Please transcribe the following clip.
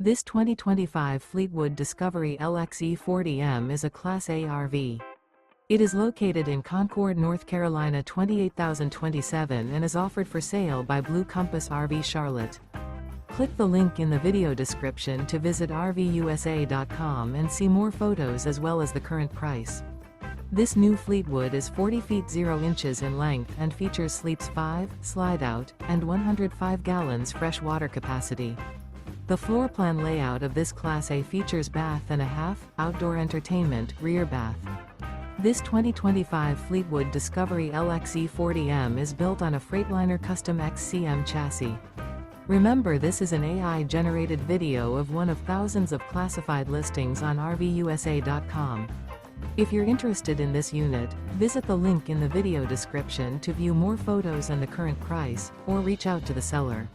This 2025 Fleetwood Discovery LXE 40M is a Class A RV. It is located in Concord, North Carolina 28027 and is offered for sale by Blue Compass RV Charlotte. Click the link in the video description to visit RVUSA.com and see more photos as well as the current price. This new Fleetwood is 40 feet 0 inches in length and features sleeps 5, slide-out, and 105 gallons fresh water capacity. The floor plan layout of this Class A features bath and a half, outdoor entertainment, rear bath. This 2025 Fleetwood Discovery LXE 40M is built on a Freightliner Custom XCM chassis. Remember, this is an AI-generated video of one of thousands of classified listings on RVUSA.com. If you're interested in this unit, visit the link in the video description to view more photos and the current price, or reach out to the seller.